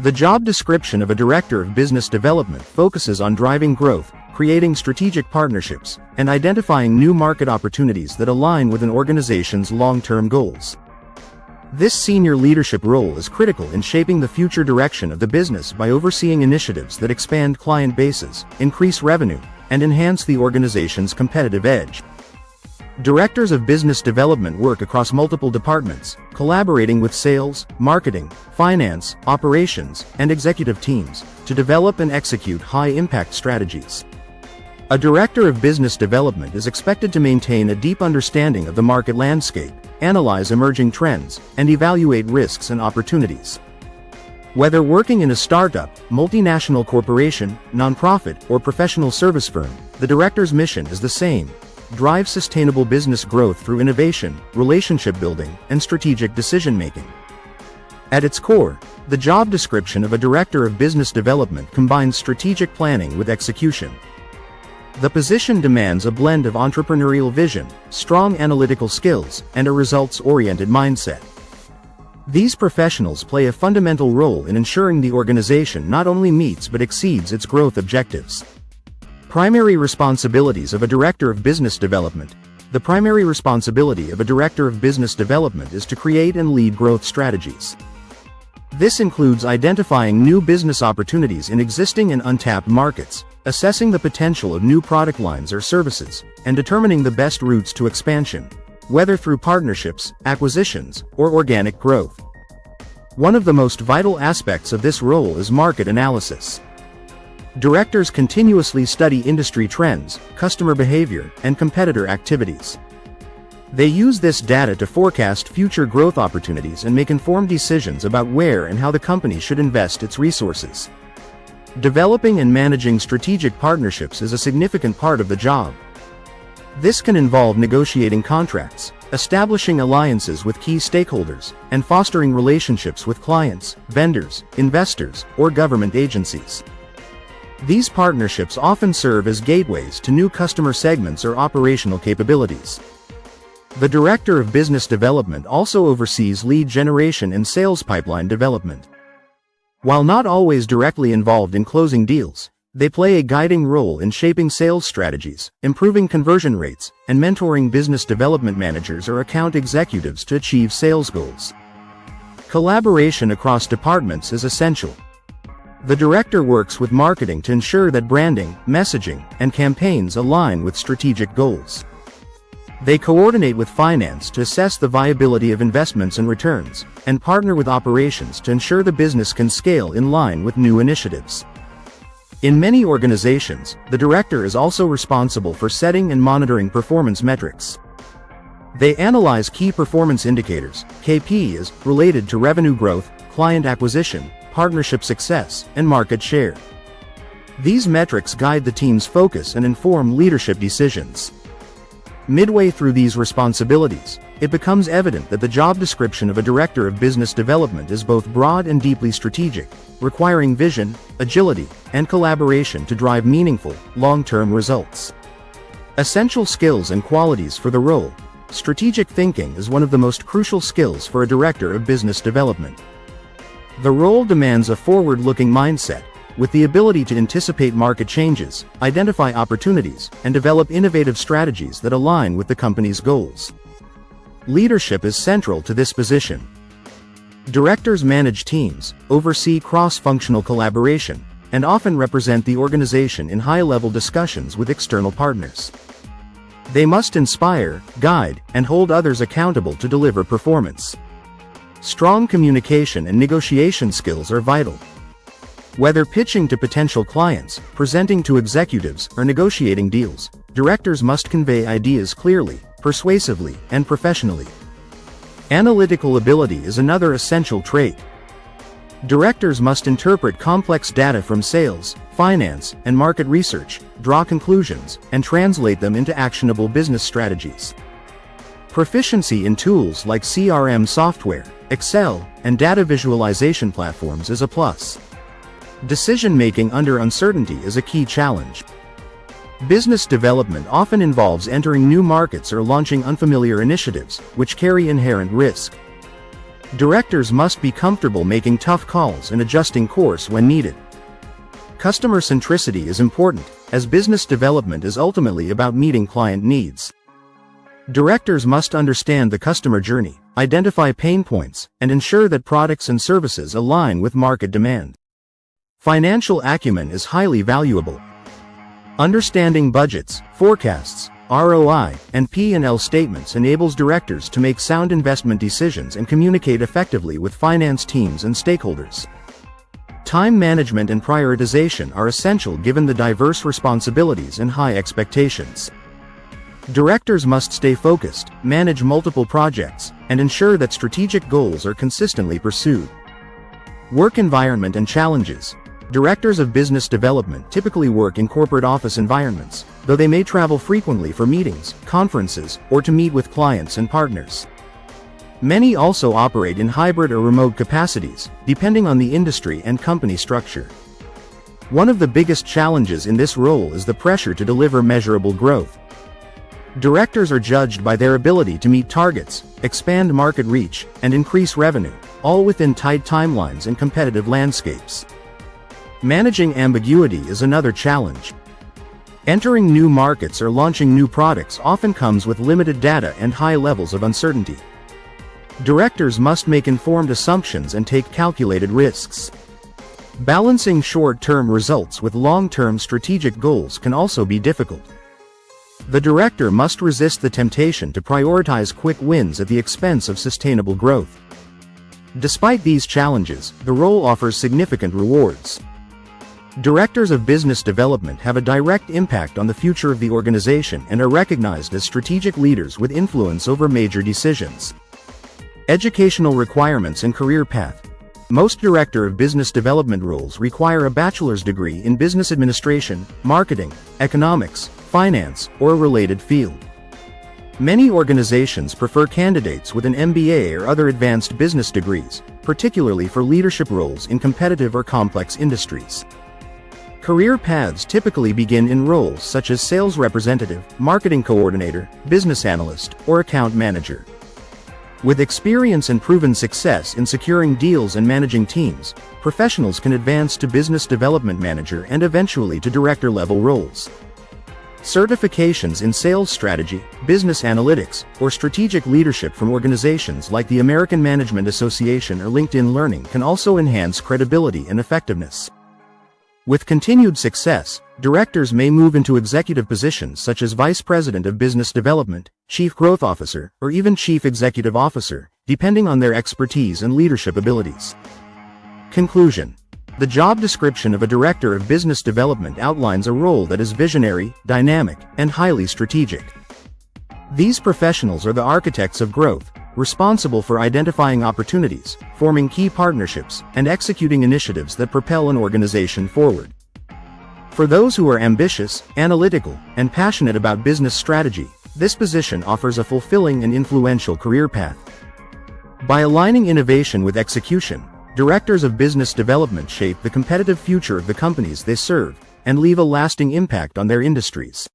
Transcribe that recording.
The job description of a director of business development focuses on driving growth, creating strategic partnerships, and identifying new market opportunities that align with an organization's long-term goals. This senior leadership role is critical in shaping the future direction of the business by overseeing initiatives that expand client bases, increase revenue, and enhance the organization's competitive edge. Directors of business development work across multiple departments, collaborating with sales, marketing, finance, operations, and executive teams to develop and execute high-impact strategies. A director of business development is expected to maintain a deep understanding of the market landscape, analyze emerging trends, and evaluate risks and opportunities. Whether working in a startup, multinational corporation, nonprofit, or professional service firm, the director's mission is the same: drive sustainable business growth through innovation, relationship building, and strategic decision-making. At its core, the job description of a director of business development combines strategic planning with execution. The position demands a blend of entrepreneurial vision, strong analytical skills, and a results-oriented mindset. These professionals play a fundamental role in ensuring the organization not only meets but exceeds its growth objectives. Primary responsibilities of a director of business development. The primary responsibility of a director of business development is to create and lead growth strategies. This includes identifying new business opportunities in existing and untapped markets, assessing the potential of new product lines or services, and determining the best routes to expansion, whether through partnerships, acquisitions, or organic growth. One of the most vital aspects of this role is market analysis. Directors continuously study industry trends, customer behavior, and competitor activities. They use this data to forecast future growth opportunities and make informed decisions about where and how the company should invest its resources. Developing and managing strategic partnerships is a significant part of the job. This can involve negotiating contracts, establishing alliances with key stakeholders, and fostering relationships with clients, vendors, investors, or government agencies. These partnerships often serve as gateways to new customer segments or operational capabilities. The Director of Business Development also oversees lead generation and sales pipeline development. While not always directly involved in closing deals, they play a guiding role in shaping sales strategies, improving conversion rates, and mentoring business development managers or account executives to achieve sales goals. Collaboration across departments is essential. The director works with marketing to ensure that branding, messaging, and campaigns align with strategic goals. They coordinate with finance to assess the viability of investments and returns, and partner with operations to ensure the business can scale in line with new initiatives. In many organizations, the director is also responsible for setting and monitoring performance metrics. They analyze key performance indicators, KPIs, related to revenue growth, client acquisition, partnership success, and market share. These metrics guide the team's focus and inform leadership decisions. Midway through these responsibilities, it becomes evident that the job description of a director of business development is both broad and deeply strategic, requiring vision, agility, and collaboration to drive meaningful, long-term results. Essential skills and qualities for the role. Strategic thinking is one of the most crucial skills for a director of business development. The role demands a forward-looking mindset, with the ability to anticipate market changes, identify opportunities, and develop innovative strategies that align with the company's goals. Leadership is central to this position. Directors manage teams, oversee cross-functional collaboration, and often represent the organization in high-level discussions with external partners. They must inspire, guide, and hold others accountable to deliver performance. Strong communication and negotiation skills are vital. Whether pitching to potential clients, presenting to executives, or negotiating deals, directors must convey ideas clearly, persuasively, and professionally. Analytical ability is another essential trait. Directors must interpret complex data from sales, finance, and market research, draw conclusions, and translate them into actionable business strategies. Proficiency in tools like CRM software, Excel, and data visualization platforms is a plus. Decision-making under uncertainty is a key challenge. Business development often involves entering new markets or launching unfamiliar initiatives, which carry inherent risk. Directors must be comfortable making tough calls and adjusting course when needed. Customer centricity is important, as business development is ultimately about meeting client needs. Directors must understand the customer journey, identify pain points, and ensure that products and services align with market demand. Financial acumen is highly valuable. Understanding budgets, forecasts, ROI, and P&L statements enables directors to make sound investment decisions and communicate effectively with finance teams and stakeholders. Time management and prioritization are essential given the diverse responsibilities and high expectations. Directors must stay focused, manage multiple projects, and ensure that strategic goals are consistently pursued. Work environment and challenges. Directors of business development typically work in corporate office environments, though they may travel frequently for meetings, conferences, or to meet with clients and partners. Many also operate in hybrid or remote capacities, depending on the industry and company structure. One of the biggest challenges in this role is the pressure to deliver measurable growth. Directors are judged by their ability to meet targets, expand market reach, and increase revenue, all within tight timelines and competitive landscapes. Managing ambiguity is another challenge. Entering new markets or launching new products often comes with limited data and high levels of uncertainty. Directors must make informed assumptions and take calculated risks. Balancing short-term results with long-term strategic goals can also be difficult. The director must resist the temptation to prioritize quick wins at the expense of sustainable growth. Despite these challenges, the role offers significant rewards. Directors of business development have a direct impact on the future of the organization and are recognized as strategic leaders with influence over major decisions. Educational requirements and career path. Most director of business development roles require a bachelor's degree in business administration, marketing, economics, finance, or a related field. Many organizations prefer candidates with an MBA or other advanced business degrees, particularly for leadership roles in competitive or complex industries. Career paths typically begin in roles such as sales representative, marketing coordinator, business analyst, or account manager. With experience and proven success in securing deals and managing teams, professionals can advance to business development manager and eventually to director-level roles. Certifications in sales strategy, business analytics, or strategic leadership from organizations like the American Management Association or LinkedIn Learning can also enhance credibility and effectiveness. With continued success, directors may move into executive positions such as Vice President of Business Development, Chief Growth Officer, or even Chief Executive Officer, depending on their expertise and leadership abilities. Conclusion. The job description of a director of business development outlines a role that is visionary, dynamic, and highly strategic. These professionals are the architects of growth, responsible for identifying opportunities, forming key partnerships, and executing initiatives that propel an organization forward. For those who are ambitious, analytical, and passionate about business strategy, this position offers a fulfilling and influential career path. By aligning innovation with execution, directors of business development shape the competitive future of the companies they serve, and leave a lasting impact on their industries.